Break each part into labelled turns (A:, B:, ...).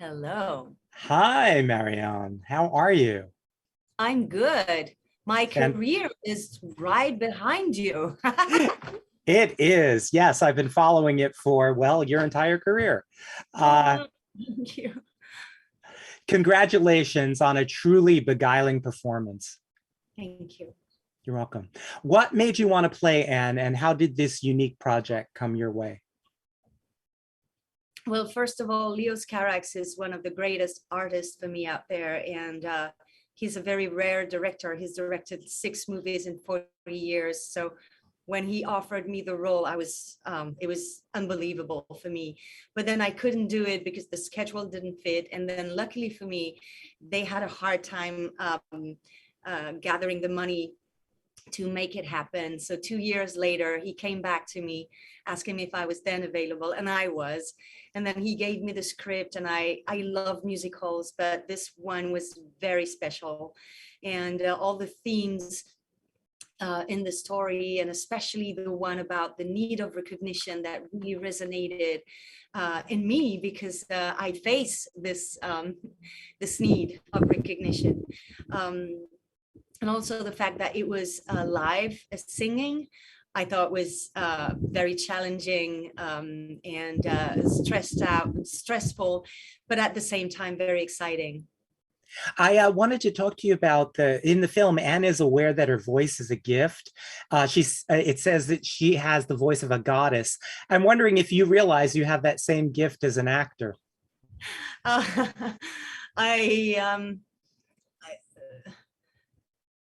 A: Hello.
B: Hi, Marion. How are you?
A: I'm good. My
B: And
A: career is right behind you.
B: it is. Yes, I've been following it for, well, your entire career. Uh,
A: Oh, thank you.
B: Congratulations on a truly beguiling performance.
A: Thank you.
B: You're welcome. What made you want to play Anne, and how did this unique project come your way?
A: Well, first of all, Leos Carax is one of the greatest artists for me out there, and he's a very rare director. He's directed 6 movies in 40 years. So when he offered me the role, it was unbelievable for me. But then I couldn't do it because the schedule didn't fit. And then luckily for me, they had a hard time gathering the money to make it happen. So 2 years later, he came back to me asking me if I was then available, and I was. And then he gave me the script, and I love musicals, but this one was very special. And all the themes in the story, and especially the one about the need of recognition, that really resonated in me, because I face this need of recognition. And also the fact that it was live singing, I thought was very challenging, and stressful, but at the same time very exciting.
B: I wanted to talk to you about in the film, Anne is aware that her voice is a gift. It says that she has the voice of a goddess. I'm wondering if you realize you have that same gift as an actor.
A: Uh, I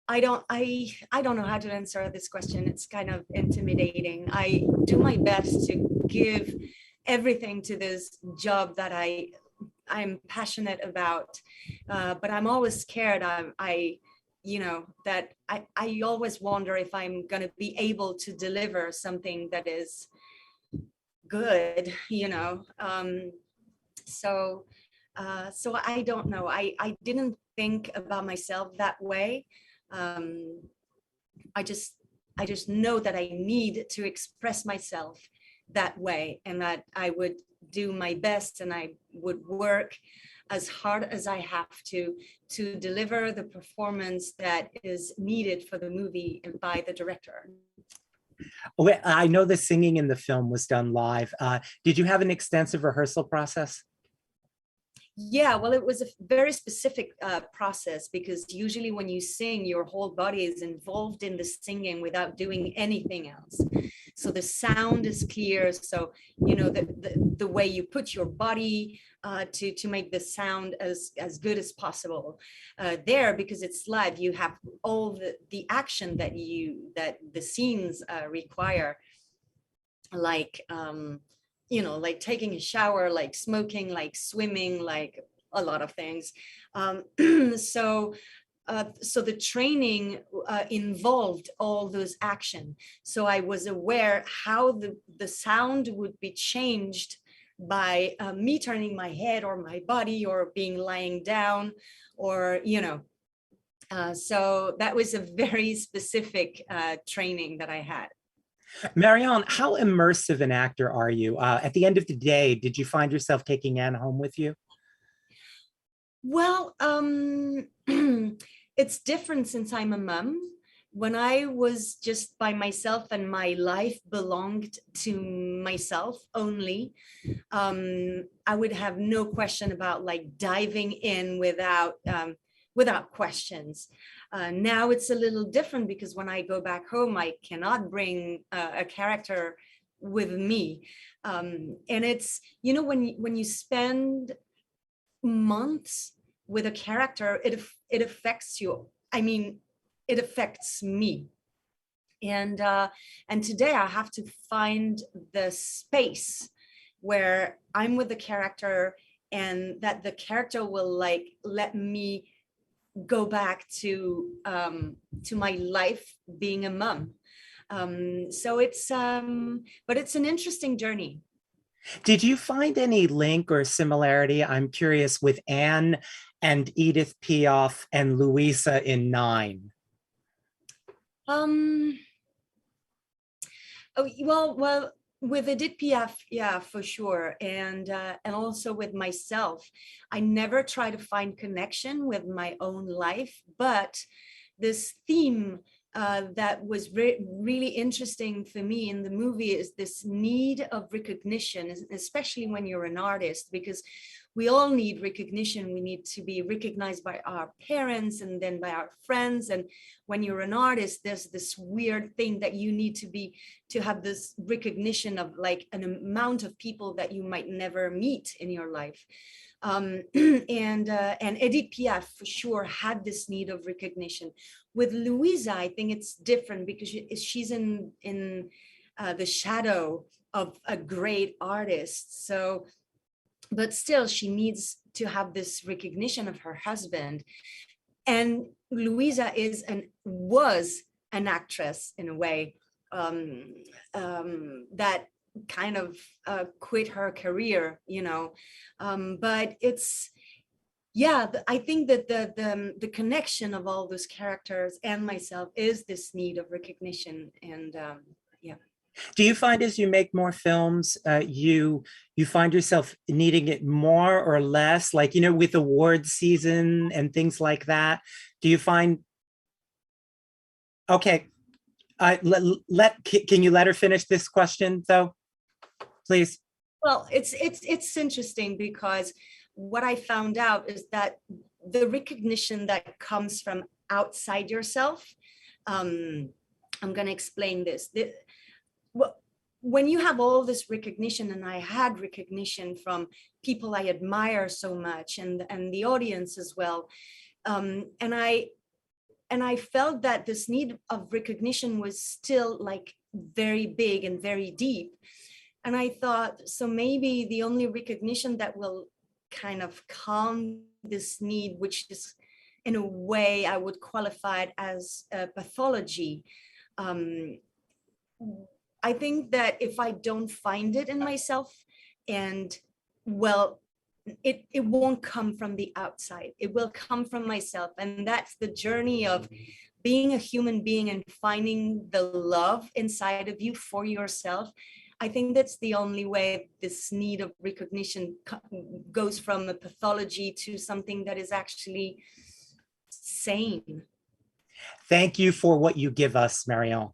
A: I don't know how to answer this question. It's kind of intimidating. I do my best to give everything to this job that I'm passionate about, but I'm always scared. I always wonder if I'm going to be able to deliver something that is good. So I don't know. I didn't think about myself that way. um, I just I just know that I need to express myself that way, and that I would do my best, and I would work as hard as I have to deliver the performance that is needed for the movie and by the director.
B: Well, I know the singing in the film was done live. Did you have an extensive rehearsal process?
A: Yeah, well, it was a very specific process, because usually when you sing, your whole body is involved in the singing without doing anything else. So the sound is clear. So, the way you put your body to make the sound as good as possible there, because it's live, you have all the action that the scenes require, like like taking a shower, like smoking, like swimming, like a lot of things. So the training involved all those action. So I was aware how the sound would be changed by me turning my head or my body, or being lying down, or so that was a very specific training that I had.
B: Marion, how immersive an actor are you? At the end of the day, did you find yourself taking Anne home with you?
A: Well, it's different since I'm a mom. When I was just by myself and my life belonged to myself only, I would have no question about like diving in without questions. Now it's a little different, because when I go back home, I cannot bring a character with me. And it's, when you spend months with a character, it affects you. I mean, it affects me. And today I have to find the space where I'm with the character, and that the character will like let me go back to my life being a mom. So but it's an interesting journey.
B: Did you find any link or similarity, I'm curious, with Anne and Edith Piaf and Louisa in Nine?
A: Um, oh, well, With Edith Piaf, yeah, for sure, and also with myself. I never try to find connection with my own life, but this theme that was really interesting for me in the movie is this need of recognition, especially when you're an artist, because we all need recognition. We need to be recognized by our parents and then by our friends. And when you're an artist, there's this weird thing that you need to have this recognition of like an amount of people that you might never meet in your life. And Edith Piaf for sure had this need of recognition. With Louisa, I think it's different because she's in the shadow of a great artist. So, but still, she needs to have this recognition of her husband. And Louisa was an actress in a way that kind of quit her career, you know. But it's, yeah, I think that the connection of all those characters and myself is this need of recognition. And yeah.
B: Do you find as you make more films, you find yourself needing it more or less, like, you know, with award season and things like that? Do you find, okay, can you let her finish this question though, please?
A: Well, it's interesting because what I found out is that the recognition that comes from outside yourself, I'm going to explain this. When you have all this recognition, and I had recognition from people I admire so much, and the audience as well, and I felt that this need of recognition was still like very big and very deep. And I thought, so maybe the only recognition that will kind of calm this need, which is in a way I would qualify it as a pathology. I think that if I don't find it in myself, and well, it won't come from the outside. It will come from myself. And that's the journey of being a human being and finding the love inside of you for yourself. I think that's the only way this need of recognition goes from a pathology to something that is actually sane.
B: Thank you for what you give us, Marion.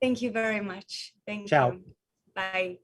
A: Thank you very much. Thank
B: Ciao.
A: you. Bye.